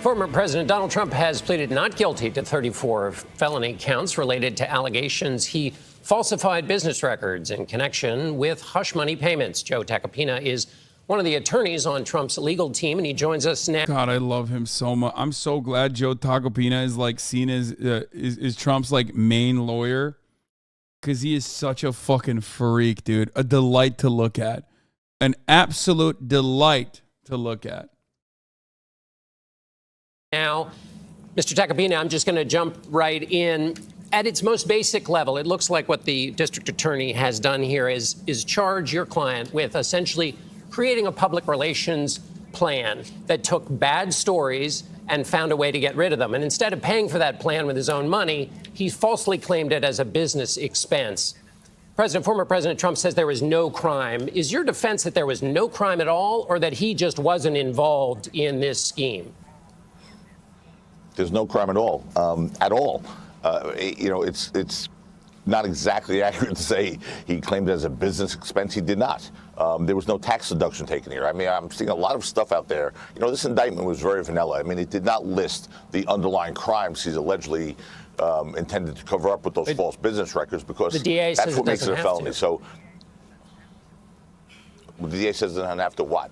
Former President Donald Trump has pleaded not guilty to 34 felony counts related to allegations he falsified business records in connection with hush money payments. Joe Tacopina is one of the attorneys on Trump's legal team, and he joins us now. God, I love him so much. I'm so glad Joe Tacopina is like seen as is Trump's like main lawyer, because he is such a fucking freak, dude. A delight to look at, an absolute delight to look at. Now, Mr. Tacopina, I'm just going to jump right in. At its most basic level, it looks like what the district attorney has done here is charge your client with essentially creating a public relations plan that took bad stories and found a way to get rid of them. And instead of paying for that plan with his own money, he falsely claimed it as a business expense. Former President Trump says there was no crime. Is your defense that there was no crime at all, or that he just wasn't involved in this scheme? There's no crime at all. It's not exactly accurate to say he claimed it as a business expense. He did not. There was no tax deduction taken here. I mean, I'm seeing a lot of stuff out there. You know, this indictment was very vanilla. I mean, it did not list the underlying crimes he's allegedly intended to cover up with those false business records, because the DA that's says what makes it a felony. To. So the DA says it doesn't have to what?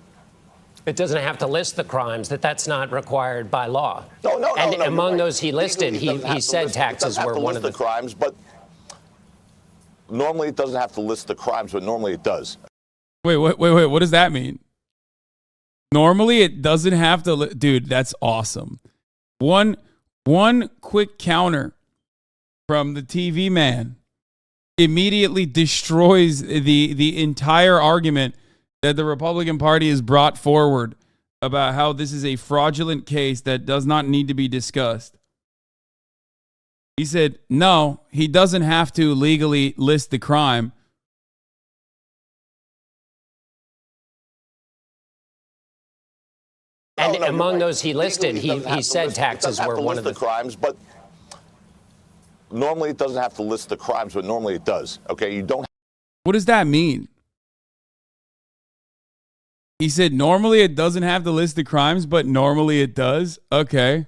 It doesn't have to list the crimes, that's not required by law. No. And among right. those he listed, he said taxes were one of the crimes, but normally it doesn't have to list the crimes, but normally it does. Wait, what does that mean? Normally it doesn't have to, dude, that's awesome. One quick counter from the TV man immediately destroys the entire argument that the Republican Party has brought forward about how this is a fraudulent case that does not need to be discussed. He said, no, he doesn't have to legally list the crime. And among those he listed, he said taxes were one of the crimes, but normally it doesn't have to list the crimes, but normally it does. Okay, you don't. What does that mean? He said normally it doesn't have to list the crimes, but normally it does. Okay.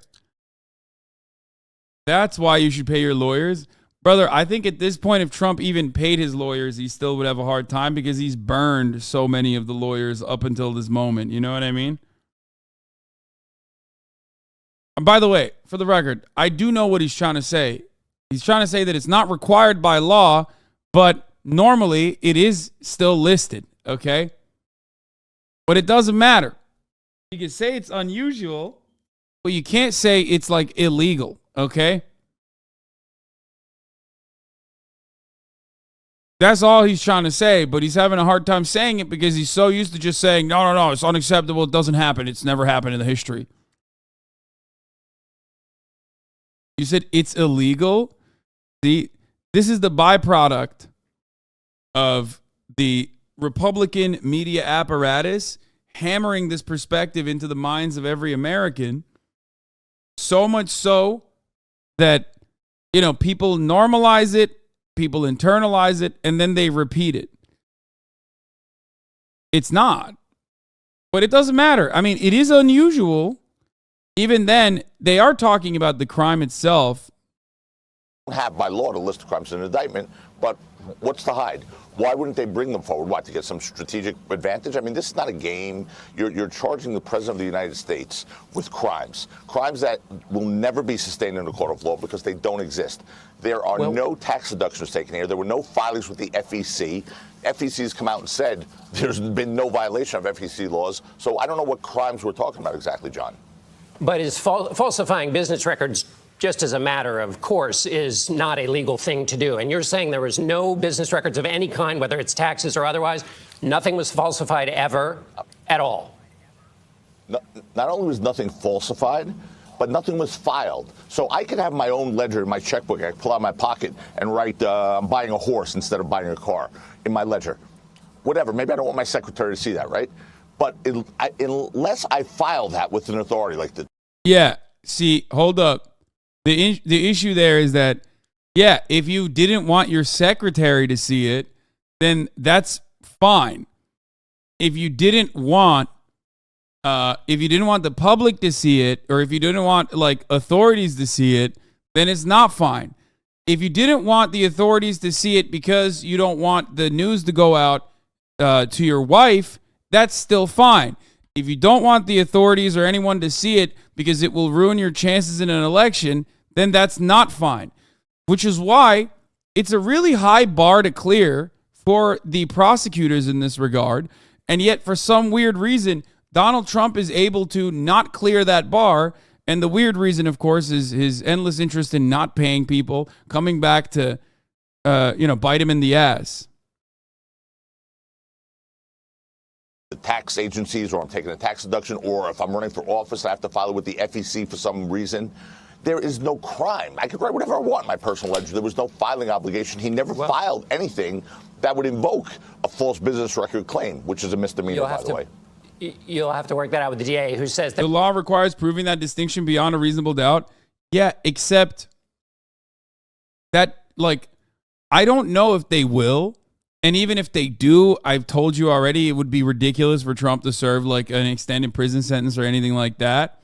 That's why you should pay your lawyers. Brother, I think at this point, if Trump even paid his lawyers, he still would have a hard time, because he's burned so many of the lawyers up until this moment. You know what I mean? And by the way, for the record, I do know what he's trying to say. He's trying to say that it's not required by law, but normally it is still listed. Okay? But it doesn't matter. You can say it's unusual, but you can't say it's like illegal, okay? That's all he's trying to say, but he's having a hard time saying it because he's so used to just saying, no, it's unacceptable, it doesn't happen, it's never happened in the history. You said it's illegal? See, this is the byproduct of the Republican media apparatus hammering this perspective into the minds of every American, so much so that, people normalize it, people internalize it, and then they repeat it. It's not. But it doesn't matter. I mean, it is unusual. Even then, they are talking about the crime itself. Have by law to list the crimes in an indictment, but what's to hide? Why wouldn't they bring them forward? What, to get some strategic advantage? I mean, this is not a game. You're charging the president of the United States with crimes that will never be sustained in a court of law because they don't exist. There are no tax deductions taken here. There were no filings with the FEC. FEC has come out and said there's been no violation of FEC laws. So I don't know what crimes we're talking about exactly, John. But is falsifying business records, just as a matter of course, is not a legal thing to do? And you're saying there was no business records of any kind, whether it's taxes or otherwise? Nothing was falsified ever at all? No, not only was nothing falsified, but nothing was filed. So I could have my own ledger in my checkbook. I could pull out my pocket and write, I'm buying a horse instead of buying a car in my ledger. Whatever. Maybe I don't want my secretary to see that, right? But unless I file that with an authority like the... Yeah. See, hold up. The issue there is that, yeah, if you didn't want your secretary to see it, then that's fine. If you didn't want If you didn't want the public to see it, or if you didn't want like authorities to see it, then it's not fine. If you didn't want the authorities to see it because you don't want the news to go out to your wife, that's still fine. If you don't want the authorities or anyone to see it because it will ruin your chances in an election, then that's not fine. Which is why it's a really high bar to clear for the prosecutors in this regard. And yet, for some weird reason, Donald Trump is able to not clear that bar. And the weird reason, of course, is his endless interest in not paying people, coming back to, bite him in the ass. The tax agencies, or I'm taking a tax deduction, or if I'm running for office, I have to file it with the FEC for some reason. There is no crime. I could write whatever I want in my personal ledger. There was no filing obligation. He never filed anything that would invoke a false business record claim, which is a misdemeanor, by the way. You'll have to work that out with the DA, who says that the law requires proving that distinction beyond a reasonable doubt. Yeah, except that, I don't know if they will. And even if they do, I've told you already, it would be ridiculous for Trump to serve an extended prison sentence or anything like that.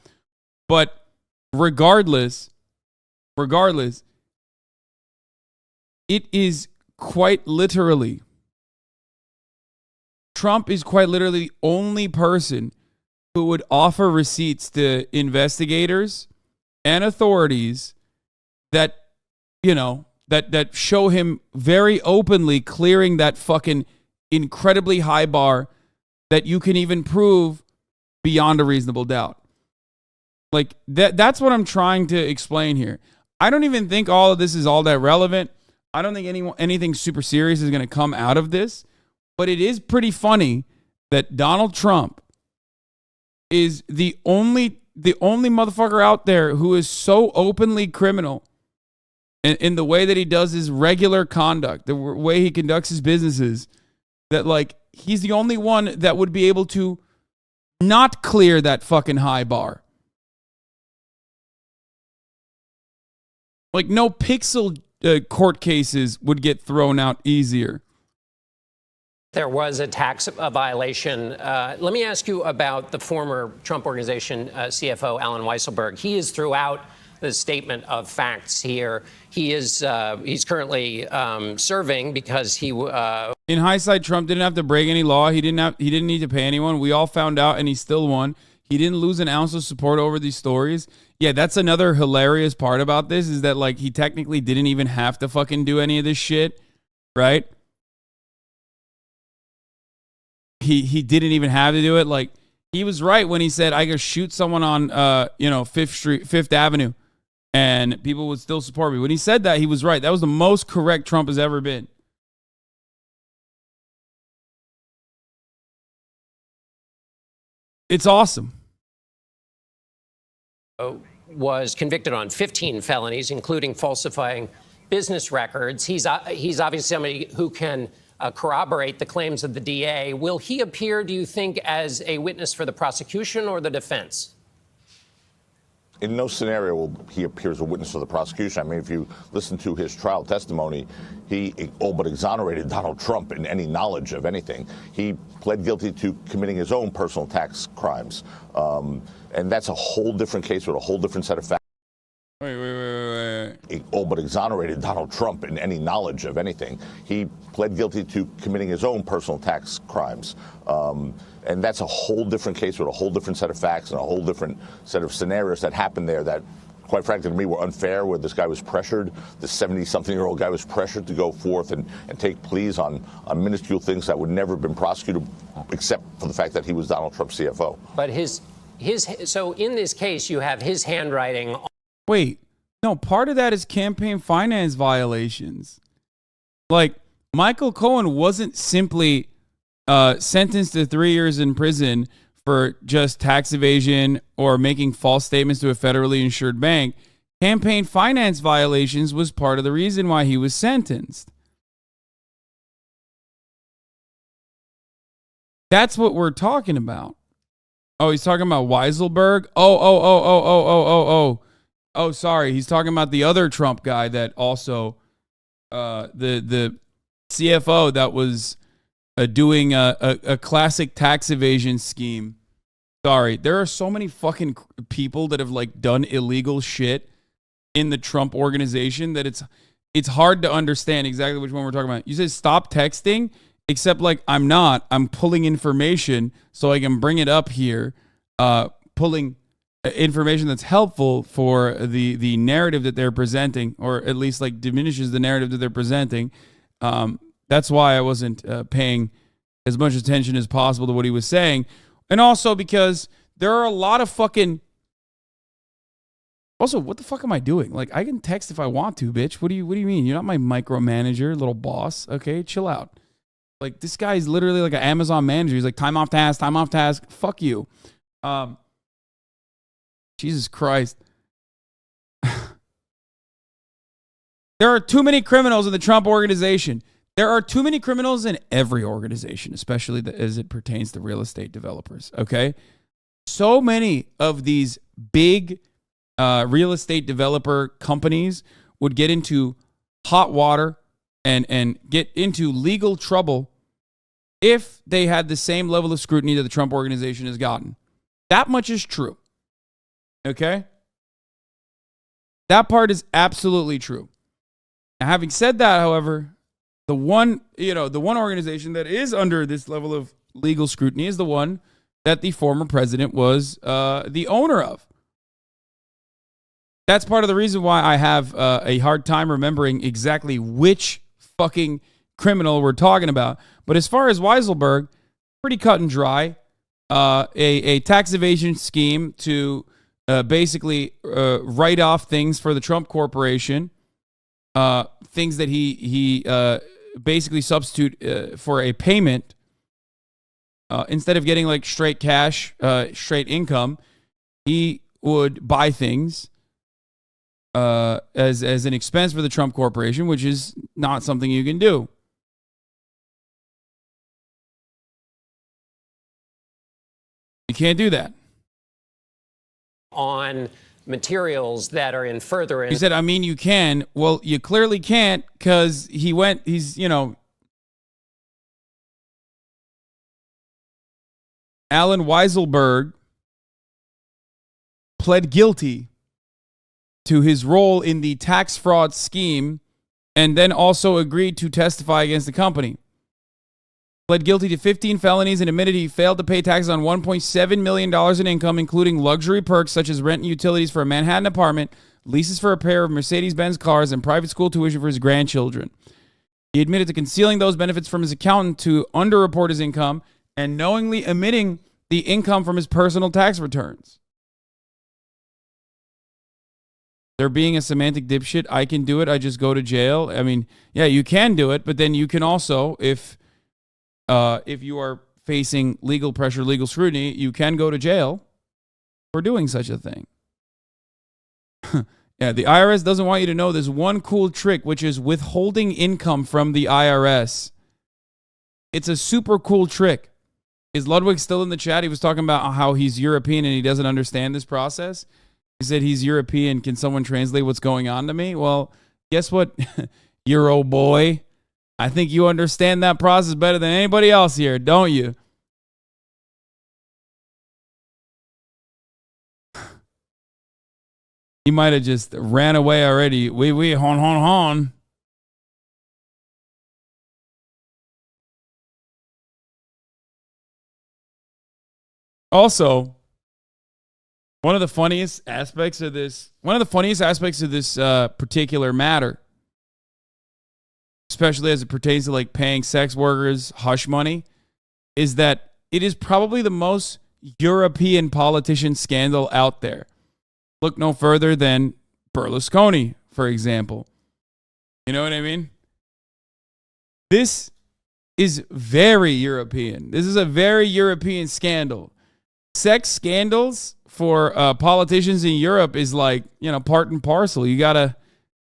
But regardless, it is quite literally, Trump is quite literally the only person who would offer receipts to investigators and authorities that, that show him very openly clearing that fucking incredibly high bar that you can even prove beyond a reasonable doubt. That's what I'm trying to explain here. I don't even think all of this is all that relevant. I don't think anything super serious is going to come out of this. But it is pretty funny that Donald Trump is the only motherfucker out there who is so openly criminal in the way that he does his regular conduct, the way he conducts his businesses, that he's the only one that would be able to not clear that fucking high bar. No pixel court cases would get thrown out easier. there was a tax violation. Let me ask you about the former Trump Organization CFO, Alan Weisselberg. He is throughout the statement of facts here. He's currently serving because he. In hindsight, Trump didn't have to break any law. He didn't need to pay anyone. We all found out, and he still won. He didn't lose an ounce of support over these stories. Yeah, that's another hilarious part about this is that he technically didn't even have to fucking do any of this shit, right? He didn't even have to do it. He was right when he said I could shoot someone on Fifth Avenue and people would still support me. When he said that, he was right. That was the most correct Trump has ever been. It's awesome. Was convicted on 15 felonies, including falsifying business records. He's obviously somebody who can corroborate the claims of the DA. Will he appear, do you think, as a witness for the prosecution or the defense? In no scenario will he appear as a witness for the prosecution. I mean, if you listen to his trial testimony, he all but exonerated Donald Trump in any knowledge of anything. He pled guilty to committing his own personal tax crimes. And that's a whole different case with a whole different set of facts. Wait. He all but exonerated Donald Trump in any knowledge of anything. He pled guilty to committing his own personal tax crimes. And that's a whole different case with a whole different set of facts and a whole different set of scenarios that happened there that, quite frankly, to me were unfair, where this guy was pressured, this 70-something-year-old guy was pressured to go forth and take pleas on minuscule things that would never have been prosecuted except for the fact that he was Donald Trump's CFO. But so in this case, you have his handwriting. Wait, no, part of that is campaign finance violations. Michael Cohen wasn't simply sentenced to 3 years in prison for just tax evasion or making false statements to a federally insured bank. Campaign finance violations was part of the reason why he was sentenced. That's what we're talking about. Oh, he's talking about Weisselberg? Oh, sorry. He's talking about the other Trump guy that also, the CFO that was doing a classic tax evasion scheme Sorry. There are so many fucking people that have like done illegal shit in the Trump organization that it's hard to understand exactly which one we're talking about. You said stop texting, except like I'm not. I'm pulling information so I can bring it up here, pulling information that's helpful for the narrative that they're presenting, or at least like diminishes the narrative that they're presenting. That's why I wasn't paying as much attention as possible to what he was saying. And also because there are a lot of fucking... Also, what the fuck am I doing? Like, I can text if I want to, bitch. What do you mean? You're not my micromanager, little boss. Okay, chill out. Like, this guy is literally like an Amazon manager. He's like, time off task, time off task. Fuck you. Jesus Christ. There are too many criminals in the Trump organization. There are too many criminals in every organization, especially as it pertains to real estate developers, okay? So many of these big real estate developer companies would get into hot water and get into legal trouble if they had the same level of scrutiny that the Trump organization has gotten. That much is true, okay? That part is absolutely true. Now, having said that, however, the one organization that is under this level of legal scrutiny is the one that the former president was the owner of. That's part of the reason why I have a hard time remembering exactly which fucking criminal we're talking about. But as far as Weiselberg, pretty cut and dry. A tax evasion scheme to basically write off things for the Trump Corporation. Things that he basically substitute for a payment instead of getting like straight cash, straight income. He would buy things as an expense for the Trump Corporation, which is not something you can do. You can't do that. On materials that are in furtherance. He said, I mean, you can. Well, you clearly can't because Alan Weiselberg pled guilty to his role in the tax fraud scheme and then also agreed to testify against the company. Pled guilty to 15 felonies and admitted he failed to pay taxes on $1.7 million in income, including luxury perks such as rent and utilities for a Manhattan apartment, leases for a pair of Mercedes-Benz cars, and private school tuition for his grandchildren. He admitted to concealing those benefits from his accountant to underreport his income and knowingly omitting the income from his personal tax returns. They're being a semantic dipshit. I can do it. I just go to jail. I mean, yeah, you can do it, but then you can also, if you are facing legal pressure, legal scrutiny, you can go to jail for doing such a thing. Yeah, the IRS doesn't want you to know this one cool trick, which is withholding income from the IRS. It's a super cool trick. Is Ludwig still in the chat? He was talking about how he's European and he doesn't understand this process. He said he's European. Can someone translate what's going on to me? Well, guess what, Euro boy? I think you understand that process better than anybody else here, don't you? He might have just ran away already. Oui, hon. Also, one of the funniest aspects of this particular matter, especially as it pertains to like paying sex workers hush money, is that it is probably the most European politician scandal out there. Look no further than Berlusconi, for example. You know what I mean? This is very European. This is a very European scandal. Sex scandals for politicians in Europe is like, part and parcel. You gotta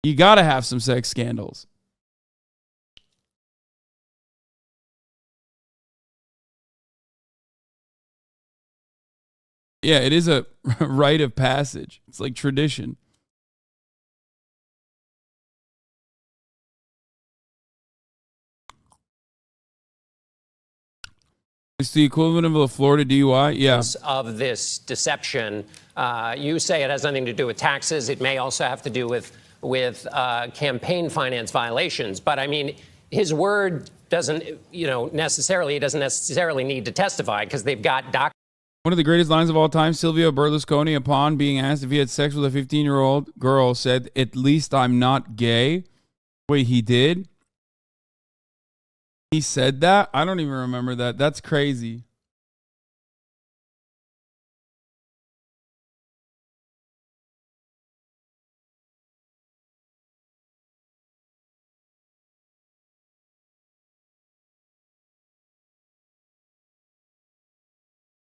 have some sex scandals. Yeah, it is a rite of passage. It's like tradition. It's the equivalent of a Florida DUI? Yeah. Of this deception. You say it has nothing to do with taxes. It may also have to do with campaign finance violations. But I mean, his word doesn't, necessarily, he doesn't necessarily need to testify because they've got documents. One of the greatest lines of all time, Silvio Berlusconi, upon being asked if he had sex with a 15-year-old girl, said, "At least I'm not gay." Wait, he did? He said that? I don't even remember that. That's crazy.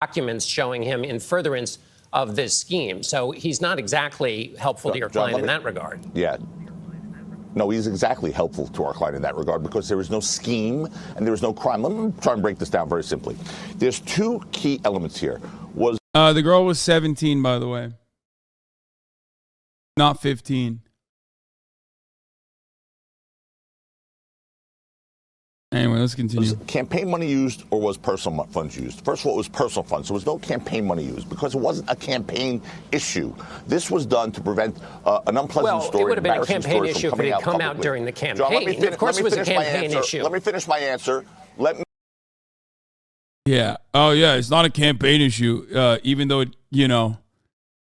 Documents showing him in furtherance of this scheme. So he's not exactly helpful to your client in that regard. Yeah. No, he's exactly helpful to our client in that regard because there is no scheme and there is no crime. Let me try and break this down very simply. There's two key elements here. The girl was 17, by the way. Not 15. Anyway, let's continue. Was campaign money used or was personal funds used? First of all, it was personal funds. There was no campaign money used because it wasn't a campaign issue. This was done to prevent an unpleasant story. Well, it would have been a campaign issue if it had come out during the campaign. John, of course it was a campaign issue. Let me finish my answer. Yeah. Oh, yeah. It's not a campaign issue, even though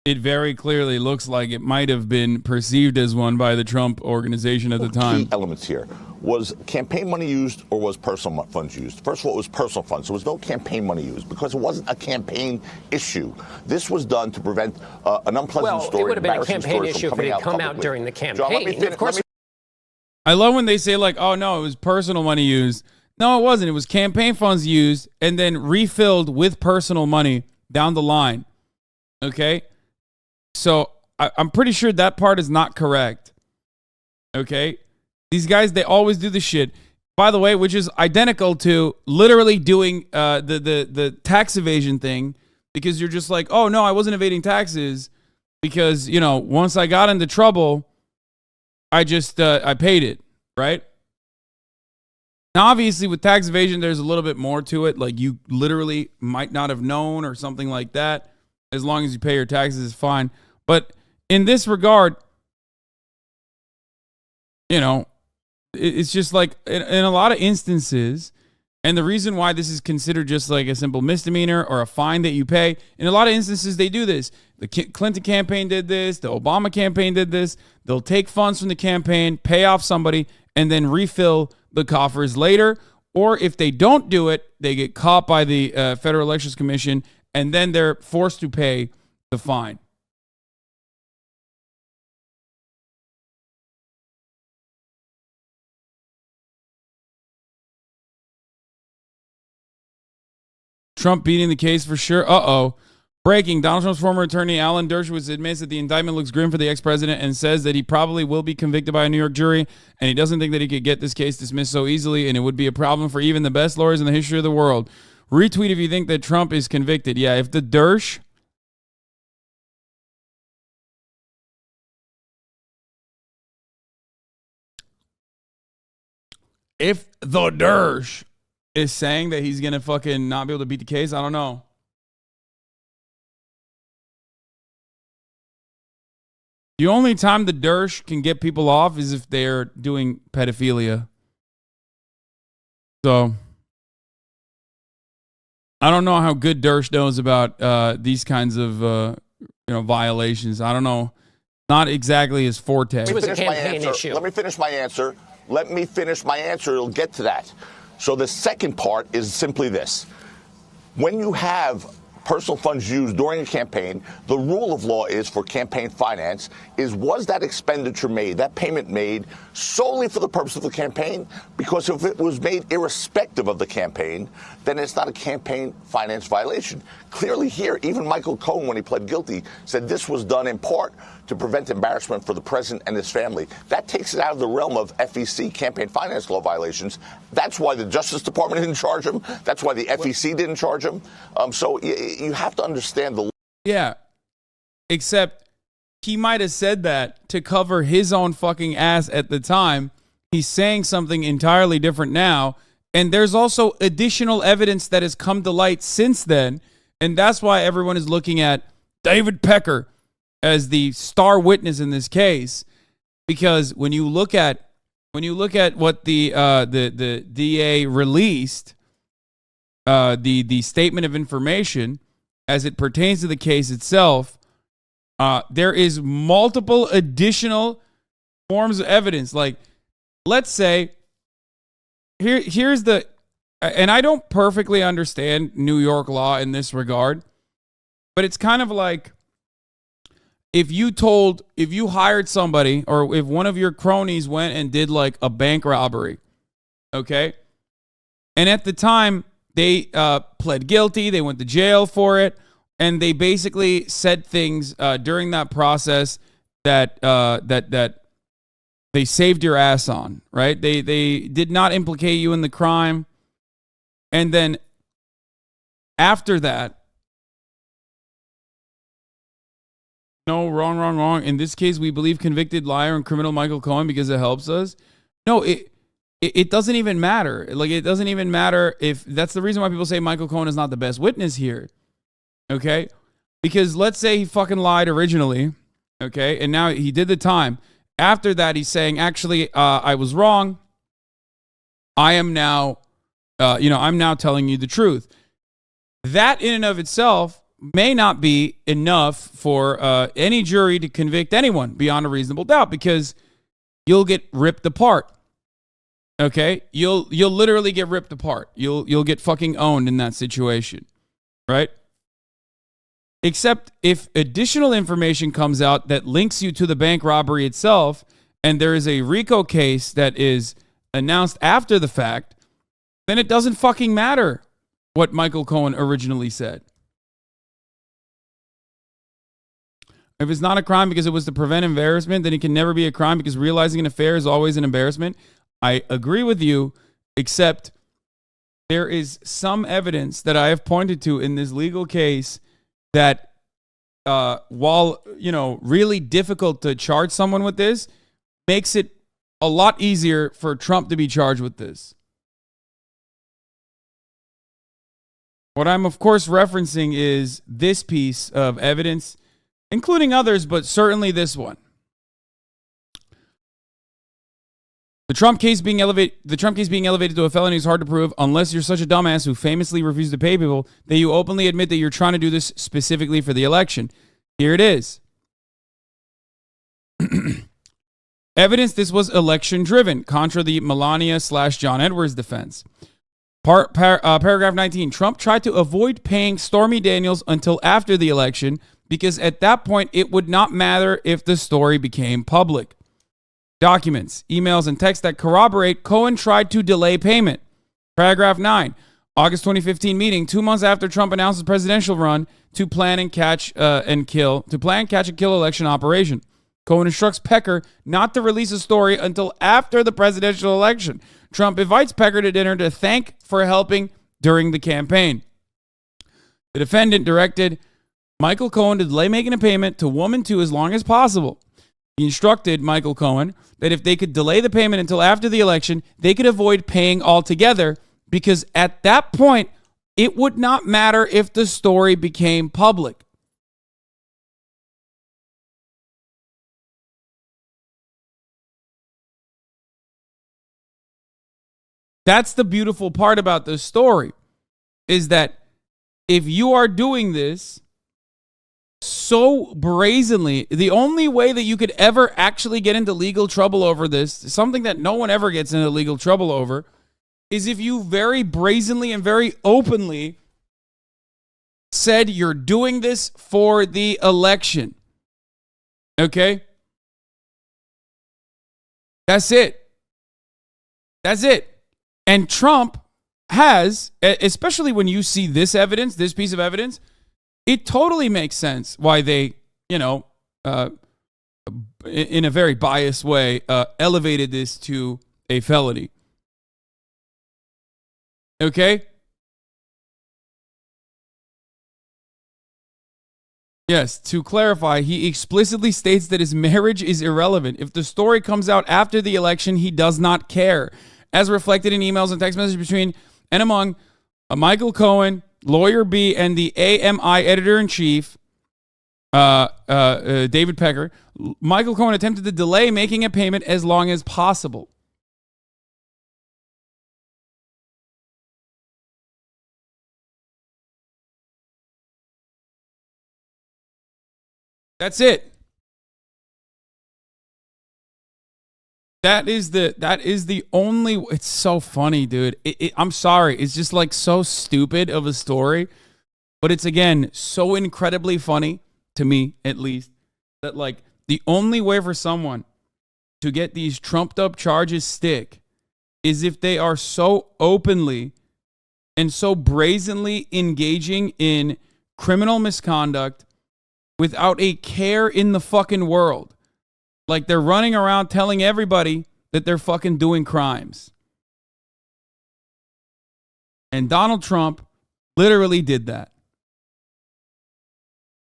it very clearly looks like it might have been perceived as one by the Trump organization at the time. Key elements here. Was campaign money used or was personal funds used? First of all, it was personal funds. There was no campaign money used because it wasn't a campaign issue. This was done to prevent an unpleasant story. Well, it would have been a campaign issue if it had come out during the campaign. John, of course. I love when they say, like, oh, no, it was personal money used. No, it wasn't. It was campaign funds used and then refilled with personal money down the line. Okay? So I'm pretty sure that part is not correct. Okay? These guys, they always do this shit. By the way, which is identical to literally doing the tax evasion thing because you're just like, oh, no, I wasn't evading taxes because, once I got into trouble, I just, I paid it, right? Now, obviously, with tax evasion, there's a little bit more to it. Like, you literally might not have known or something like that. As long as you pay your taxes, it's fine. But in this regard, it's just like in a lot of instances, and the reason why this is considered just like a simple misdemeanor or a fine that you pay, in a lot of instances, they do this. The Clinton campaign did this. The Obama campaign did this. They'll take funds from the campaign, pay off somebody, and then refill the coffers later. Or if they don't do it, they get caught by the Federal Elections Commission, and then they're forced to pay the fine. Trump beating the case for sure. Uh-oh. Breaking. Donald Trump's former attorney, Alan Dershowitz, admits that the indictment looks grim for the ex-president and says that he probably will be convicted by a New York jury, and he doesn't think that he could get this case dismissed so easily, and it would be a problem for even the best lawyers in the history of the world. Retweet if you think that Trump is convicted. Yeah, if the Dersh... If the Dersh is saying that he's going to fucking not be able to beat the case, I don't know. The only time the Dersh can get people off is if they're doing pedophilia. So, I don't know how good Dersh knows about these kinds of violations. I don't know. Not exactly his forte. It was a campaign issue. Let me finish my answer. It'll get to that. So the second part is simply this. When you have personal funds used during a campaign, the rule of law is for campaign finance was that expenditure made, that payment made solely for the purpose of the campaign? Because if it was made irrespective of the campaign, then it's not a campaign finance violation. Clearly here, even Michael Cohen, when he pled guilty, said this was done in part to prevent embarrassment for the president and his family. That takes it out of the realm of FEC, campaign finance law violations. That's why the Justice Department didn't charge him. That's why the FEC didn't charge him. So you have to understand the... Yeah, except he might have said that to cover his own fucking ass at the time. He's saying something entirely different now, And there's also additional evidence that has come to light since then. And that's why everyone is looking at David Pecker as the star witness in this case. Because when you look at what the DA released, the statement of information as it pertains to the case itself, there is multiple additional forms of evidence. Like, let's say, here's the, and I don't perfectly understand New York law in this regard, but it's kind of like if you hired somebody, or if one of your cronies went and did like a bank robbery, okay? And at the time, they pled guilty, they went to jail for it, and they basically said things during that process that they saved your ass on, right? They did not implicate you in the crime. And then after that, no, wrong. In this case, we believe convicted liar and criminal Michael Cohen because it helps us. No, it doesn't even matter. Like, it doesn't even matter if that's the reason why people say Michael Cohen is not the best witness here. Okay? Because let's say he fucking lied originally, okay? And now he did the time. After that, he's saying, actually, I was wrong. I am now, I'm now telling you the truth. That in and of itself may not be enough for any jury to convict anyone beyond a reasonable doubt, because you'll get ripped apart. Okay? You'll literally get ripped apart. You'll get fucking owned in that situation. Right? Except if additional information comes out that links you to the bank robbery itself, and there is a RICO case that is announced after the fact, then it doesn't fucking matter what Michael Cohen originally said. If it's not a crime because it was to prevent embarrassment, then it can never be a crime because realizing an affair is always an embarrassment. I agree with you, except there is some evidence that I have pointed to in this legal case that while, really difficult to charge someone with this, makes it a lot easier for Trump to be charged with this. What I'm, of course, referencing is this piece of evidence, including others, but certainly this one. The Trump case being elevated to a felony is hard to prove unless you're such a dumbass who famously refuses to pay people that you openly admit that you're trying to do this specifically for the election. Here it is. Evidence this was election driven, contra the Melania/John Edwards defense. Paragraph 19. Trump tried to avoid paying Stormy Daniels until after the election because at that point it would not matter if the story became public. Documents, emails, and texts that corroborate Cohen tried to delay payment. Paragraph 9. August 2015 meeting, 2 months after Trump announced his presidential run to plan and catch and kill election operation. Cohen instructs Pecker not to release a story until after the presidential election. Trump invites Pecker to dinner to thank for helping during the campaign. The defendant directed Michael Cohen to delay making a payment to Woman 2 as long as possible. He instructed Michael Cohen that if they could delay the payment until after the election, they could avoid paying altogether because at that point, it would not matter if the story became public. That's the beautiful part about this story, is that if you are doing this so brazenly, the only way that you could ever actually get into legal trouble over this, something that no one ever gets into legal trouble over, is if you very brazenly and very openly said you're doing this for the election. Okay? That's it. That's it. And Trump has, especially when you see this evidence, this piece of evidence, it totally makes sense why they, in a very biased way, elevated this to a felony. Okay? Yes, to clarify, he explicitly states that his marriage is irrelevant. If the story comes out after the election, he does not care. as reflected in emails and text messages between and among Michael Cohen, Lawyer B, and the AMI editor-in-chief, David Pecker. Michael Cohen attempted to delay making a payment as long as possible. That's it. That is the only. It's so funny, dude. I'm sorry. It's just like so stupid of a story, but it's again so incredibly funny to me, at least, that like the only way for someone to get these trumped up charges stick is if they are so openly and so brazenly engaging in criminal misconduct without a care in the fucking world. Like they're running around telling everybody that they're fucking doing crimes. And Donald Trump literally did that.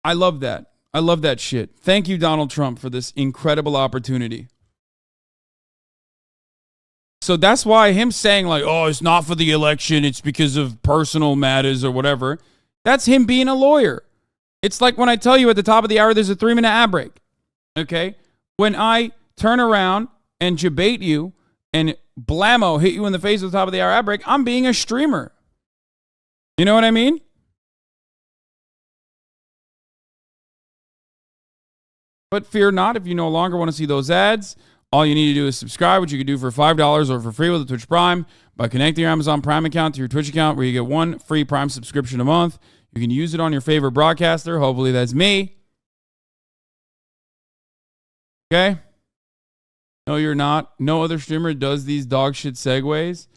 I love that. I love that shit. Thank you, Donald Trump, for this incredible opportunity. So that's why him saying like, oh, it's not for the election, it's because of personal matters or whatever. That's him being a lawyer. It's like when I tell you at the top of the hour, there's a 3-minute ad break. Okay? When I turn around and debate you and blammo hit you in the face at the top of the hour ad break, I'm being a streamer. You know what I mean? But fear not, if you no longer want to see those ads, all you need to do is subscribe, which you can do for $5 or for free with the Twitch Prime by connecting your Amazon Prime account to your Twitch account, where you get one free Prime subscription a month. You can use it on your favorite broadcaster. Hopefully that's me. Okay? No, you're not. No other streamer does these dog shit segues.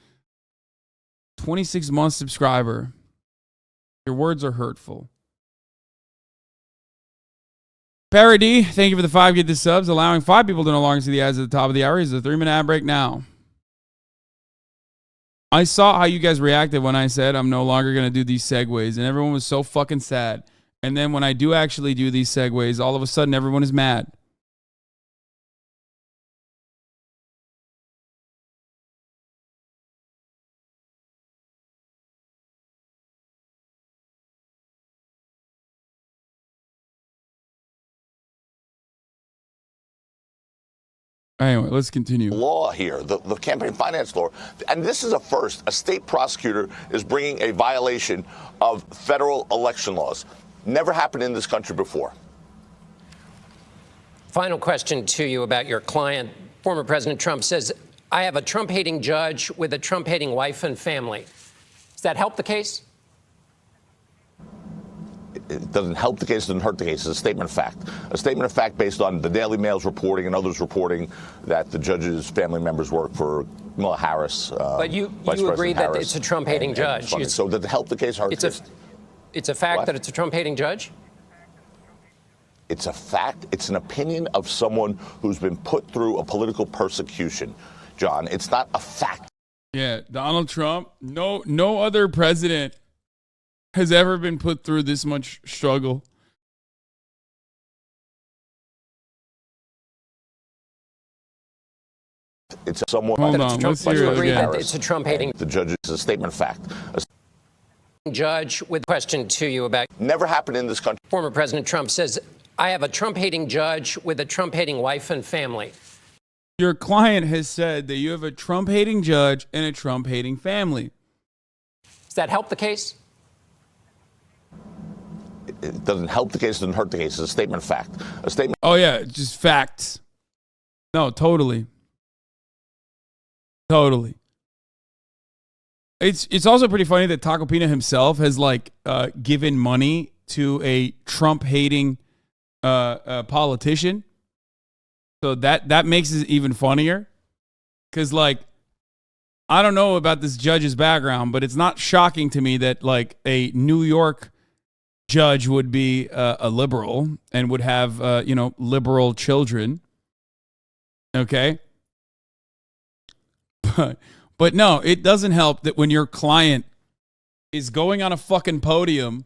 26-month subscriber. Your words are hurtful. Parody, thank you for the 5 get the subs. Allowing 5 people to no longer see the ads at the top of the hour. Is a 3-minute ad break now. I saw how you guys reacted when I said I'm no longer going to do these segues, and everyone was so fucking sad. And then when I do actually do these segues, all of a sudden everyone is mad. Anyway, let's continue. Law here, the campaign finance law. And this is a first. A state prosecutor is bringing a violation of federal election laws. Never happened in this country before. Final question to you about your client. Former President Trump says, I have a Trump-hating judge with a Trump-hating wife and family. Does that help the case? It doesn't help the case, it doesn't hurt the case. It's a statement of fact. A statement of fact based on the Daily Mail's reporting and others reporting that the judge's family members work for Kamala Harris. But you agree that it's a Trump-hating judge. So does it help the case or hurt the case? It's a fact What? that it's a Trump-hating judge? It's a fact. It's an opinion of someone who's been put through a political persecution, John. It's not a fact. Yeah, Donald Trump, no other president has ever been put through this much struggle. It's someone. Hold on, let's hear it again. It's a Trump-hating. The judge is a statement of fact. A Judge, with a question to you about. never happened in this country. Former President Trump says, I have a Trump-hating judge with a Trump-hating wife and family. Your client has said that you have a Trump-hating judge and a Trump-hating family. Does that help the case? It doesn't help the case, it doesn't hurt the case. It's a statement of fact. A statement. Oh, yeah, just facts. No, totally. Totally. It's also pretty funny that Taco Pina himself has like given money to a Trump-hating politician. So that makes it even funnier. Because like, I don't know about this judge's background, but it's not shocking to me that like a New York judge would be a liberal and would have liberal children. Okay. But no, it doesn't help that when your client is going on a fucking podium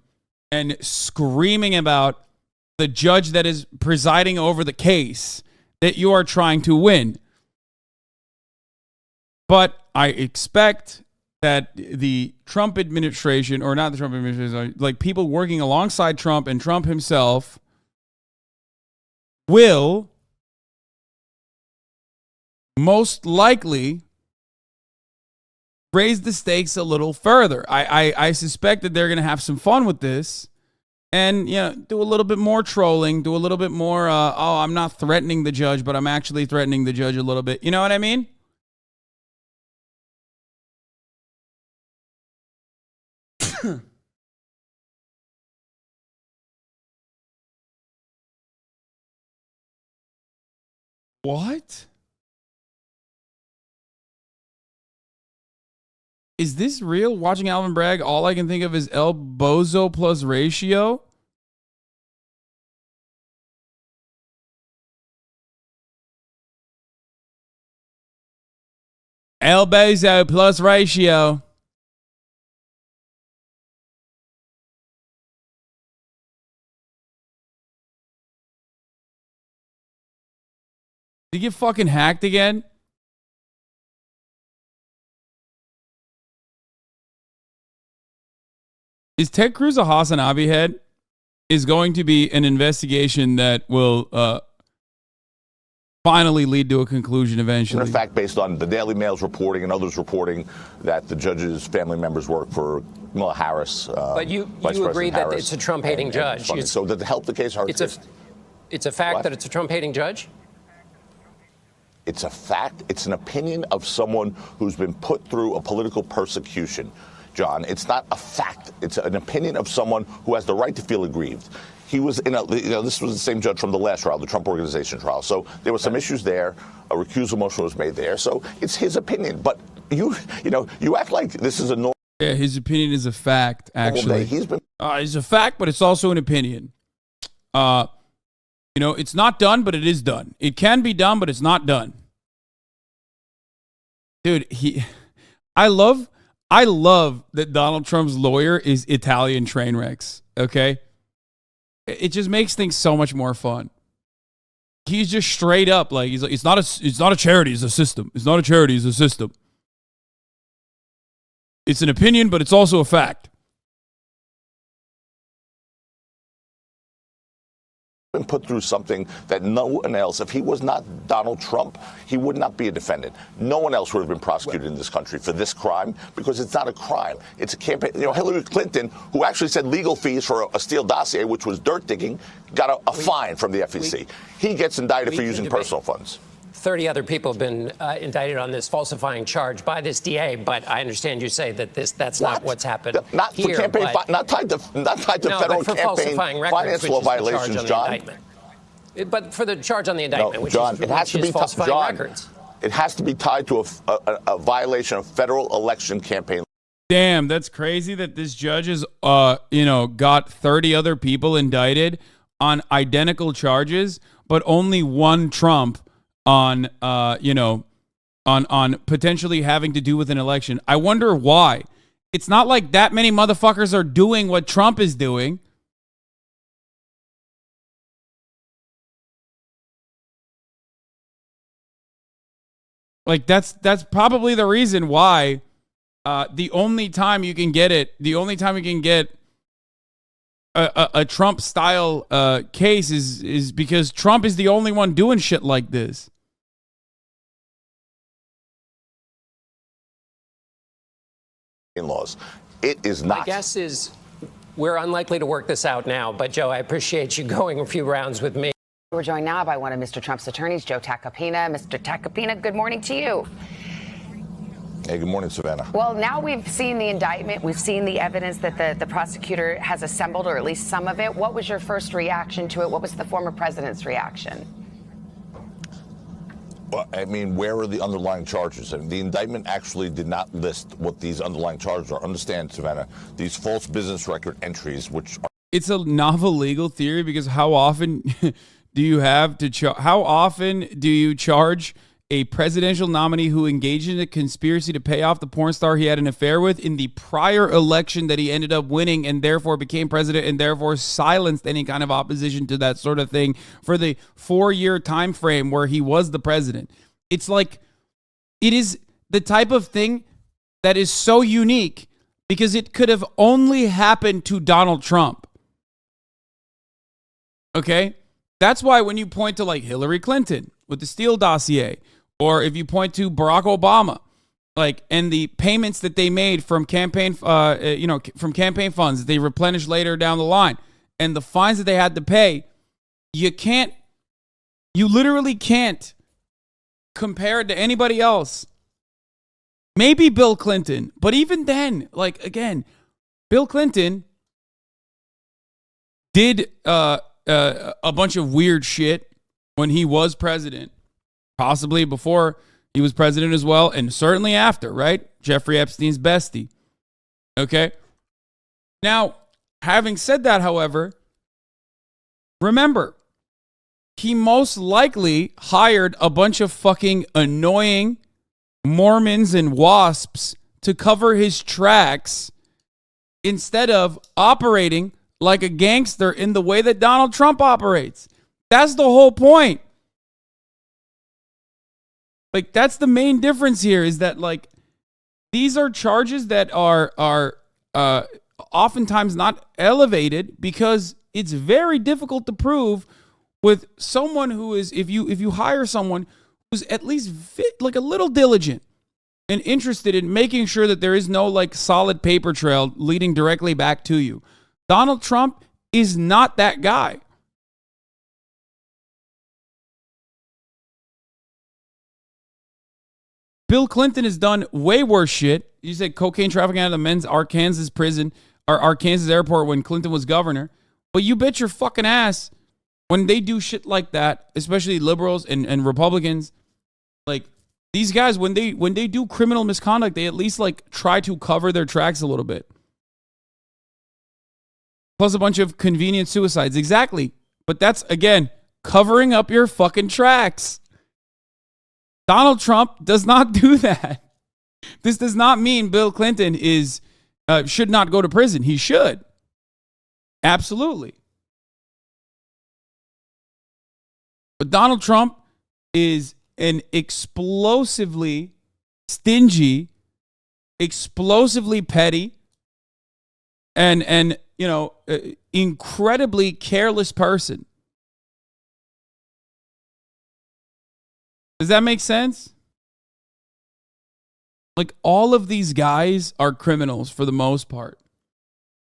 and screaming about the judge that is presiding over the case that you are trying to win. But I expect that the Trump administration, or not the Trump administration, like people working alongside Trump and Trump himself, will most likely raise the stakes a little further. I suspect that they're going to have some fun with this and, do a little bit more trolling, do a little bit more, I'm not threatening the judge, but I'm actually threatening the judge a little bit. You know what I mean? What? Is this real? Watching Alvin brag, all I can think of is El Bozo plus ratio. El Bozo plus ratio. Did he get fucking hacked again? Is Ted Cruz a HasanAbi head? Is going to be an investigation that will finally lead to a conclusion eventually. In fact, based on the Daily Mail's reporting and others reporting that the judge's family members work for Kamala Harris. But you agree that it's a Trump-hating judge. So to help the case, it's a fact that it's a Trump-hating judge? It's a fact. It's an opinion of someone who's been put through a political persecution, John. It's not a fact. It's an opinion of someone who has the right to feel aggrieved. He was in this was the same judge from the last trial, the Trump Organization trial. So there were some issues there. A recusal motion was made there. So it's his opinion. But you act like this is a normal. Yeah, his opinion is a fact, actually. It's a fact, but it's also an opinion. It's not done, but it is done. It can be done, but it's not done. Dude, I love that Donald Trump's lawyer is Italian train wrecks, okay? It just makes things so much more fun. He's just straight up like, he's like, it's not a charity, it's a system. It's not a charity, it's a system. It's an opinion, but it's also a fact. Been put through something that no one else, if he was not Donald Trump, he would not be a defendant. No one else would have been prosecuted in this country for this crime because it's not a crime. It's a campaign. Hillary Clinton, who actually said legal fees for a Steele dossier, which was dirt digging, got a fine from the FEC. He gets indicted for using personal funds. 30 other people have been indicted on this falsifying charge by this DA, but I understand you say that that's not what's happened. Not here, for campaign, not tied to federal campaign finance law violations, John. But for the charge on the indictment, no, which John, is falsifying records. It has to be tied to a violation of federal election campaign. Damn, that's crazy that this judge has, got 30 other people indicted on identical charges, but only one Trump on potentially having to do with an election. I wonder why. It's not like that many motherfuckers are doing what Trump is doing. Like that's probably the reason why the only time you can get a Trump style case is because Trump is the only one doing shit like this. In laws, it is not. My guess is we're unlikely to work this out now, but Joe, I appreciate you going a few rounds with me. We're joined now by one of Mr. Trump's attorneys, Joe Tacopina. Mr. Tacopina, good morning to you. Hey, good morning, Savannah. Well, now we've seen the indictment. We've seen the evidence that the prosecutor has assembled, or at least some of it. What was your first reaction to it? What was the former president's reaction? Well, I mean, where are the underlying charges? I mean, the indictment actually did not list what these underlying charges are. Understand, Savannah, these false business record entries, which are... It's a novel legal theory because how often do you have to how often do you charge a presidential nominee who engaged in a conspiracy to pay off the porn star he had an affair with in the prior election that he ended up winning and therefore became president and therefore silenced any kind of opposition to that sort of thing for the 4-year time frame where he was the president? It's like, it is the type of thing that is so unique because it could have only happened to Donald Trump. Okay? That's why when you point to like Hillary Clinton with the Steele dossier, or if you point to Barack Obama, like, and the payments that they made from campaign, from campaign funds that they replenished later down the line, and the fines that they had to pay, you literally can't compare it to anybody else. Maybe Bill Clinton, but even then, like, again, Bill Clinton did a bunch of weird shit when he was president, possibly before he was president as well, and certainly after, right? Jeffrey Epstein's bestie. Okay? Now, having said that, however, remember, he most likely hired a bunch of fucking annoying Mormons and WASPs to cover his tracks instead of operating like a gangster in the way that Donald Trump operates. That's the whole point. Like, that's the main difference here, is that, like, these are charges that are oftentimes not elevated because it's very difficult to prove with someone who is, if you hire someone who's at least like a little diligent and interested in making sure that there is no like solid paper trail leading directly back to you. Donald Trump is not that guy. Bill Clinton has done way worse shit. You said cocaine trafficking out of the men's Arkansas prison or Arkansas airport when Clinton was governor. But you bet your fucking ass when they do shit like that, especially liberals and Republicans, like these guys, when they do criminal misconduct, they at least like try to cover their tracks a little bit. Plus a bunch of convenient suicides. Exactly. But that's, again, covering up your fucking tracks. Donald Trump does not do that. This does not mean Bill Clinton should not go to prison. He should. Absolutely. But Donald Trump is an explosively stingy, explosively petty, and incredibly careless person. Does that make sense? Like, all of these guys are criminals for the most part.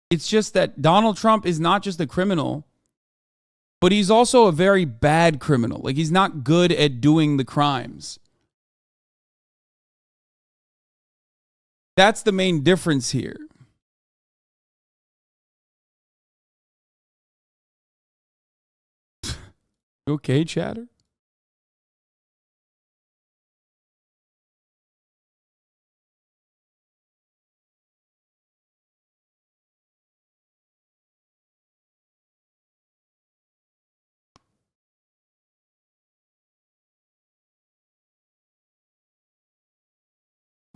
It's just that Donald Trump is not just a criminal, but he's also a very bad criminal. Like, he's not good at doing the crimes. That's the main difference here. You okay, chatter?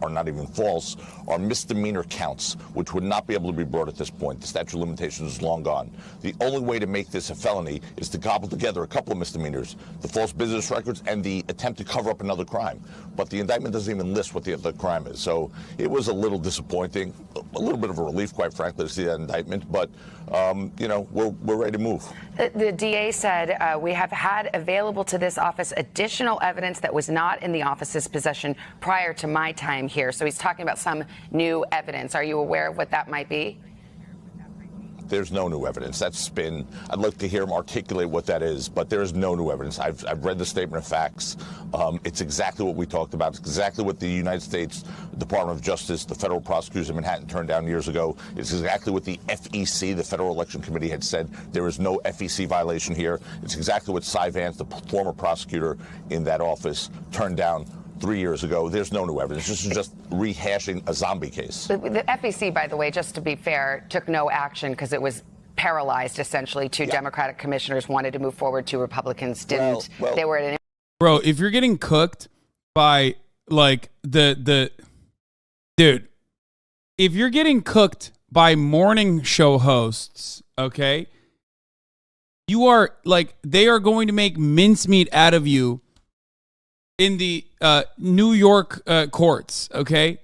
Are not even false, are misdemeanor counts, which would not be able to be brought at this point. The statute of limitations is long gone. The only way to make this a felony is to cobble together a couple of misdemeanors, the false business records and the attempt to cover up another crime. But the indictment doesn't even list what the other crime is. So it was a little disappointing, a little bit of a relief, quite frankly, to see that indictment. But, we're ready to move. The DA said we have had available to this office additional evidence that was not in the office's possession prior to my time here. So he's talking about some new evidence. Are you aware of what that might be? There's no new evidence. That's spin. I'd like to hear him articulate what that is, but there is no new evidence. I've read the statement of facts. It's exactly what we talked about. It's exactly what the United States Department of Justice, the federal prosecutors in Manhattan turned down years ago. It's exactly what the FEC, the Federal Election Committee, had said. There is no FEC violation here. It's exactly what Cy Vance, the former prosecutor in that office, turned down 3 years ago. There's no new evidence. This is just rehashing a zombie case. The FEC, by the way, just to be fair, took no action because it was paralyzed, essentially. Two Democratic commissioners wanted to move forward. Two Republicans didn't. Well, they were at an... Bro, if you're getting cooked by, like, dude, if you're getting cooked by morning show hosts, okay, you are, like, they are going to make mincemeat out of you in the New York courts, okay?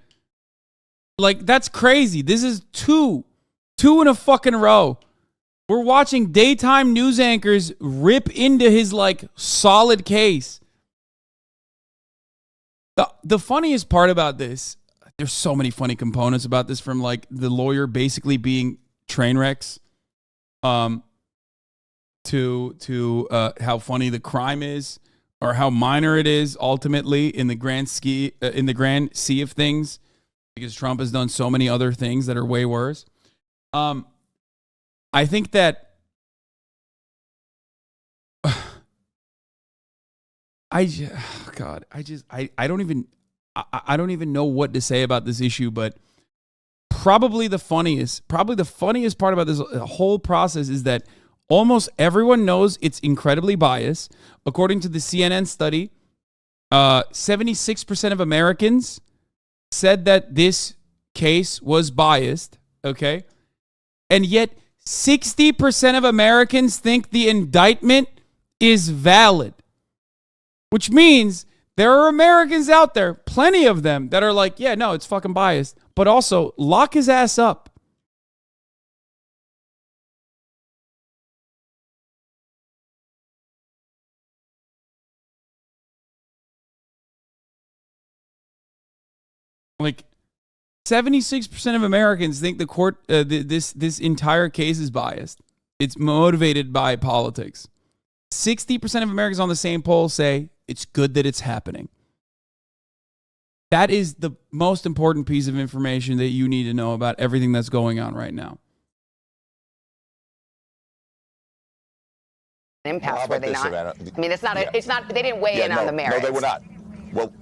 Like, that's crazy. This is two in a fucking row. We're watching daytime news anchors rip into his, like, solid case. The funniest part about this, there's so many funny components about this, from, like, the lawyer basically being train wrecks, to how funny the crime is, or how minor it is ultimately in the grand sea of things, because Trump has done so many other things that are way worse. I think that I don't even know what to say about this issue, but probably the funniest part about this whole process is that almost everyone knows it's incredibly biased. According to the CNN study, 76% of Americans said that this case was biased, okay? And yet 60% of Americans think the indictment is valid, which means there are Americans out there, plenty of them, that are like, yeah, no, it's fucking biased, but also lock his ass up. Like, 76% of Americans think the court, this entire case is biased. It's motivated by politics. 60% of Americans on the same poll say it's good that it's happening. That is the most important piece of information that you need to know about everything that's going on right now. Impasse, were they not? Savannah? I mean, it's not. They didn't weigh in on the merits. No, they were not. Well,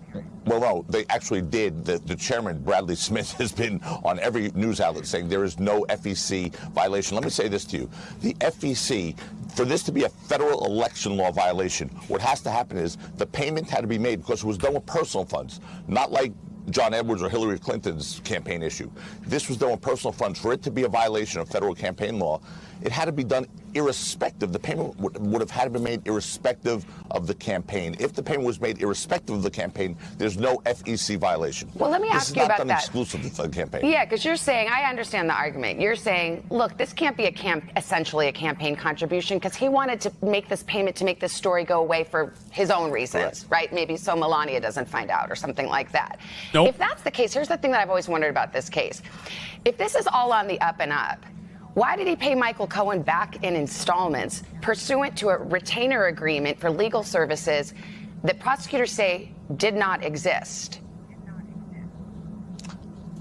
no, they actually did. The chairman, Bradley Smith, has been on every news outlet saying there is no FEC violation. Let me say this to you. The FEC, for this to be a federal election law violation, what has to happen is the payment had to be made because it was done with personal funds, not like John Edwards or Hillary Clinton's campaign issue. This was done with personal funds. For it to be a violation of federal campaign law, it had to be done irrespective. The payment would have had to be made irrespective of the campaign. If the payment was made irrespective of the campaign, there's no FEC violation. Well, let me ask you about that. This is not done exclusively for the campaign. Yeah, because you're saying, I understand the argument. You're saying, look, this can't be essentially a campaign contribution, because he wanted to make this payment to make this story go away for his own reasons, right? Maybe so Melania doesn't find out or something like that. Nope. If that's the case, here's the thing that I've always wondered about this case. If this is all on the up and up, why did he pay Michael Cohen back in installments pursuant to a retainer agreement for legal services that prosecutors say did not exist?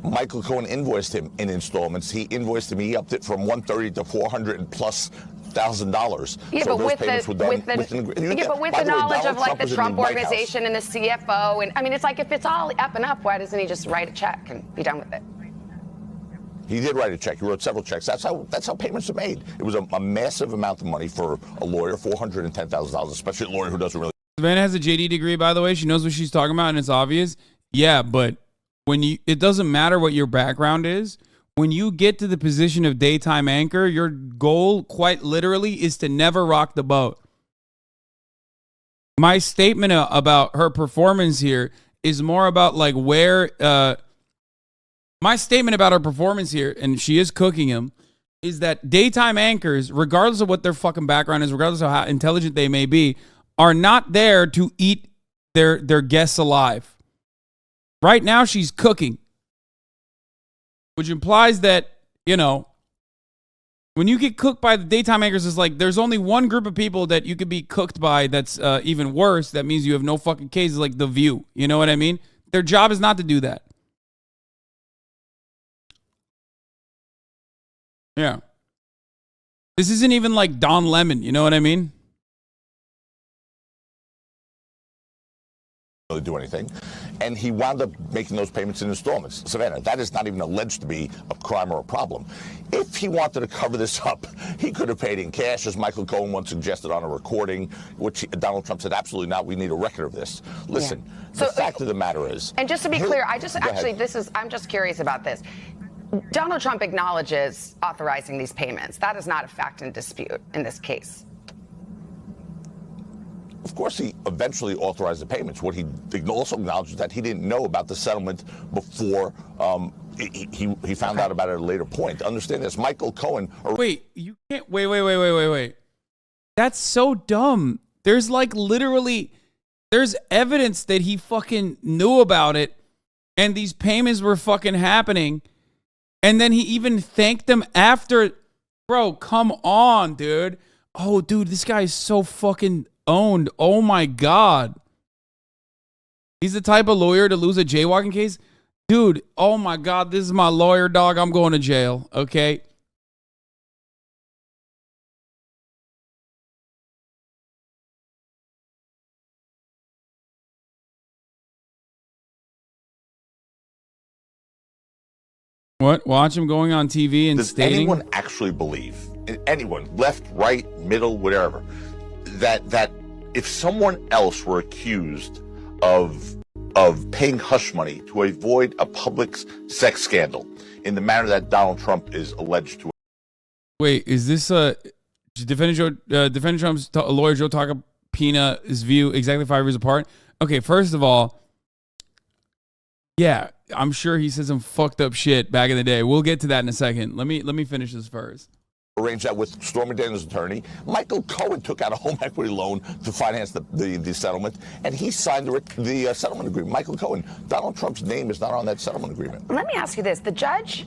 Michael Cohen invoiced him in installments. He invoiced him. He upped it from $130,000 to $400,000+. Yeah, so but with the knowledge of like the Trump organization and the CFO, and I mean, it's like, if it's all up and up, why doesn't he just write a check and be done with it? He did write a check. He wrote several checks. That's how payments are made. It was a massive amount of money for a lawyer, $410,000, especially a lawyer who doesn't really. Savannah has a JD degree, by the way. She knows what she's talking about, and it's obvious. Yeah, but it doesn't matter what your background is. When you get to the position of daytime anchor, your goal, quite literally, is to never rock the boat. My statement about her performance here is more about like where. My statement about her performance here, and she is cooking him, is that daytime anchors, regardless of what their fucking background is, regardless of how intelligent they may be, are not there to eat their guests alive. Right now, she's cooking, which implies that, you know, when you get cooked by the daytime anchors, it's like there's only one group of people that you could be cooked by that's even worse. That means you have no fucking case, like The View. You know what I mean? Their job is not to do that. Yeah. This isn't even like Don Lemon, you know what I mean? Really do anything. And he wound up making those payments in installments. Savannah, that is not even alleged to be a crime or a problem. If he wanted to cover this up, he could have paid in cash, as Michael Cohen once suggested on a recording, which Donald Trump said, absolutely not, we need a record of this. Listen, the fact of the matter is... And just to be clear, I'm just curious about this. Donald Trump acknowledges authorizing these payments. That is not a fact in dispute in this case. Of course, he eventually authorized the payments. What he also acknowledged is that he didn't know about the settlement before he found out about it at a later point. Understand this, Michael Cohen. Wait, you can't. Wait. That's so dumb. There's like literally, there's evidence that he fucking knew about it, and these payments were fucking happening, and then he even thanked them after. Bro, come on, dude. Oh, dude, this guy is so fucking owned. Oh my God. He's the type of lawyer to lose a jaywalking case. Dude, oh my God, this is my lawyer, dog. I'm going to jail, okay? What? Watch him going on TV and Does stating? anyone actually believe, anyone, left, right, middle, whatever, that if someone else were accused of paying hush money to avoid a public sex scandal in the manner that Donald Trump is alleged to? Wait, is this defendant Trump's lawyer Joe Tacopina's view exactly 5 years apart? Okay, first of all, yeah, I'm sure he said some fucked up shit back in the day. We'll get to that in a second. Let me finish this first. Arranged that with Stormy Daniels' attorney. Michael Cohen took out a home equity loan to finance the settlement, and he signed the settlement agreement. Michael Cohen, Donald Trump's name is not on that settlement agreement. Let me ask you this. The judge,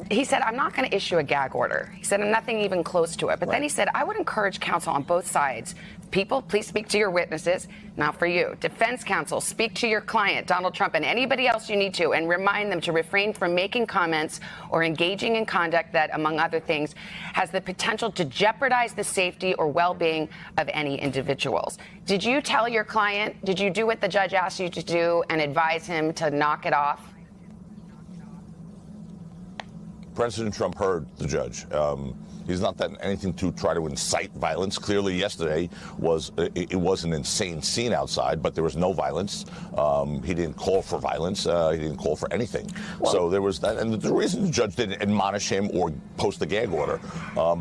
he said, I'm not going to issue a gag order. He said, nothing even close to it. But then he said, I would encourage counsel on both sides. People, please speak to your witnesses, not for you. Defense counsel, speak to your client, Donald Trump, and anybody else you need to, and remind them to refrain from making comments or engaging in conduct that, among other things, has the potential to jeopardize the safety or well-being of any individuals. Did you tell your client, did you do what the judge asked you to do and advise him to knock it off? President Trump heard the judge. He's not done anything to try to incite violence. Clearly, yesterday was an insane scene outside, but there was no violence. He didn't call for violence. He didn't call for anything. Well, so there was that. And the reason the judge didn't admonish him or post a gag order,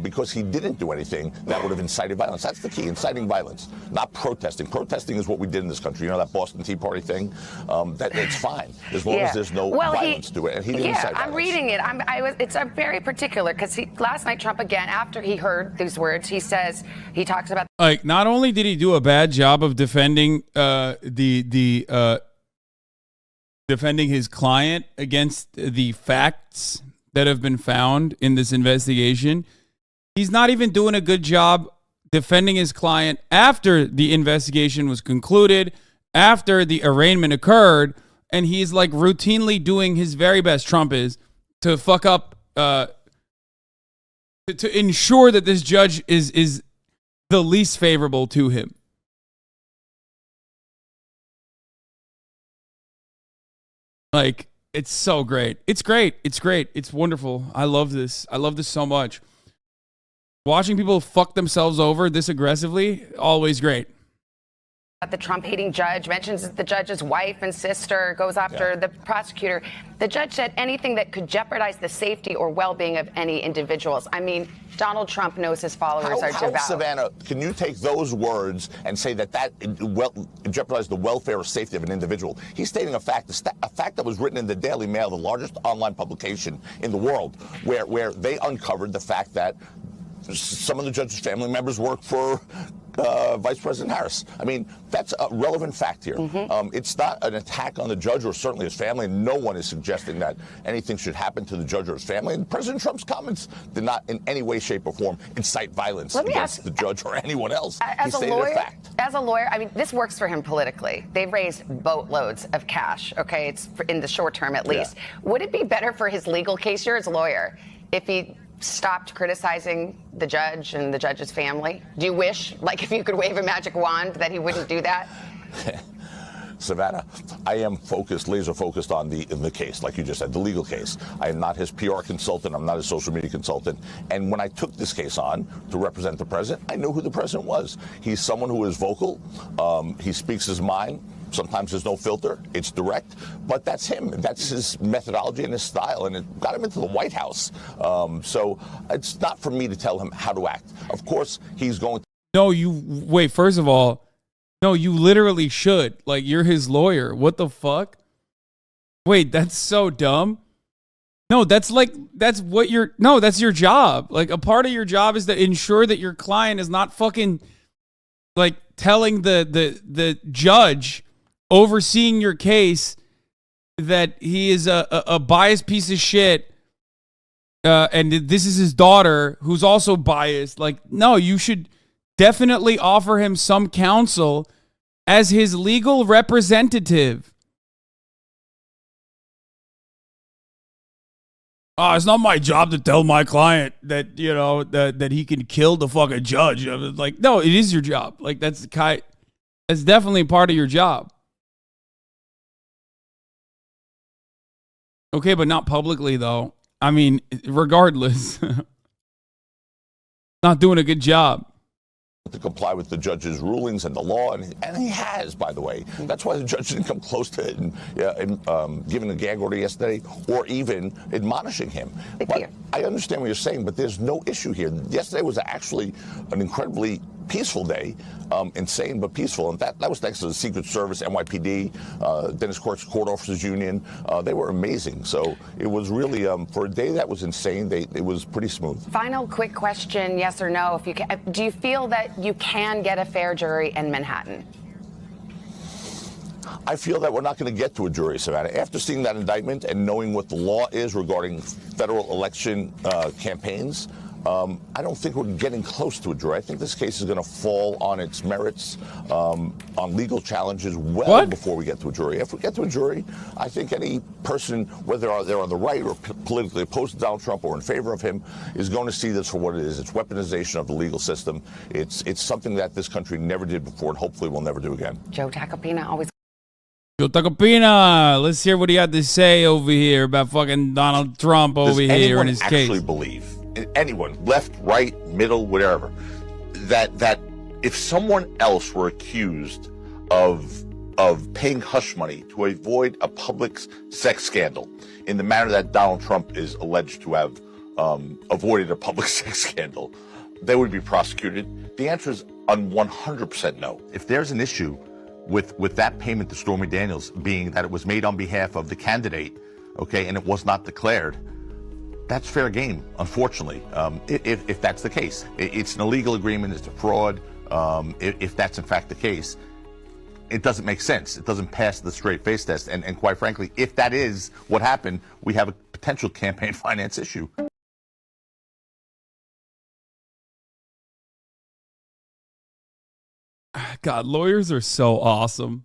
because he didn't do anything that would have incited violence. That's the key, inciting violence, not protesting. Protesting is what we did in this country. You know that Boston Tea Party thing? It's fine as long as there's no violence to it. And he didn't incite violence. I'm reading it. It's a very particular, because last night Trump again, after he heard these words, he talks about, like, not only did he do a bad job of defending defending his client against the facts that have been found in this investigation, he's not even doing a good job defending his client after the investigation was concluded, after the arraignment occurred, and he's like routinely doing his very best, Trump is, to fuck up to ensure that this judge is the least favorable to him. Like, it's so great. It's great. It's great. It's wonderful. I love this. I love this so much. Watching people fuck themselves over this aggressively, always great. the Trump-hating judge, mentions the judge's wife and sister, goes after the prosecutor. The judge said anything that could jeopardize the safety or well-being of any individuals. I mean, Donald Trump knows his followers are devout. Savannah, can you take those words and say that jeopardized the welfare or safety of an individual? He's stating a fact that was written in the Daily Mail, the largest online publication in the world, where they uncovered the fact that some of the judge's family members work for Vice President Harris. I mean, that's a relevant fact here. It's not an attack on the judge or certainly his family. No one is suggesting that anything should happen to the judge or his family. And President Trump's comments did not in any way, shape, or form incite violence against the judge or anyone else. He stated a fact. As a lawyer, I mean, this works for him politically. They've raised boatloads of cash, okay? It's in the short term at least. Yeah. Would it be better for his legal case, you're his lawyer, if he stopped criticizing the judge and the judge's family? Do you wish, like, if you could wave a magic wand, that he wouldn't do that? Savannah, I am laser focused on the case, like you just said, the legal case. I am not his PR consultant. I'm not his social media consultant. And when I took this case on to represent the president, I knew who the president was. He's someone who is vocal. He speaks his mind. Sometimes there's no filter. It's direct. But that's him. That's his methodology and his style. And it got him into the White House. So it's not for me to tell him how to act. Of course, he's going to. No, you wait. First of all, No, you literally should. Like, you're his lawyer. What the fuck? Wait, that's so dumb. No, that's your job. Like, a part of your job is to ensure that your client is not fucking like telling the judge overseeing your case that he is a biased piece of shit, and this is his daughter who's also biased. Like, no, you should definitely offer him some counsel as his legal representative. Oh, it's not my job to tell my client that, that he can kill the fucking judge. I was like, no, it is your job. Like, that's definitely part of your job. Okay, but not publicly, though. I mean, regardless, not doing a good job. To comply with the judge's rulings and the law, and he has, by the way. That's why the judge didn't come close to it and giving a gag order yesterday or even admonishing him. But I understand what you're saying, but there's no issue here. Yesterday was actually an incredibly peaceful day, insane but peaceful. And that was thanks to the Secret Service, NYPD, Dennis Court's Court Officers Union. They were amazing. So it was really, for a day that was insane, it was pretty smooth. Final quick question, yes or no. Do you feel that you can get a fair jury in Manhattan? I feel that we're not going to get to a jury, Savannah. After seeing that indictment and knowing what the law is regarding federal election campaigns, I don't think we're getting close to a jury. I think this case is going to fall on its merits, on legal challenges before we get to a jury. If we get to a jury, I think any person, whether they're on the right or politically opposed to Donald Trump or in favor of him, is going to see this for what it is. It's weaponization of the legal system. It's something that this country never did before and hopefully will never do again. Joe Tacopina, always. Joe Tacopina, let's hear what he had to say over here about fucking Donald Trump over here in his case. Does anyone actually believe, anyone, left, right, middle, whatever, that if someone else were accused of paying hush money to avoid a public sex scandal in the manner that Donald Trump is alleged to have avoided a public sex scandal, they would be prosecuted? The answer is 100% no. If there's an issue with that payment to Stormy Daniels being that it was made on behalf of the candidate, okay, and it was not declared, that's fair game, unfortunately, if that's the case. It's an illegal agreement, it's a fraud. If that's in fact the case, it doesn't make sense. It doesn't pass the straight face test. And quite frankly, if that is what happened, we have a potential campaign finance issue. God, lawyers are so awesome.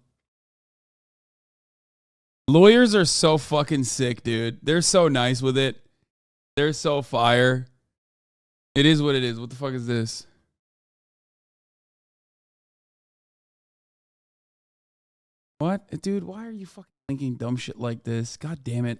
Lawyers are so fucking sick, dude. They're so nice with it. They're so fire. It is what it is. What the fuck is this? What? Dude, why are you fucking thinking dumb shit like this? God damn it.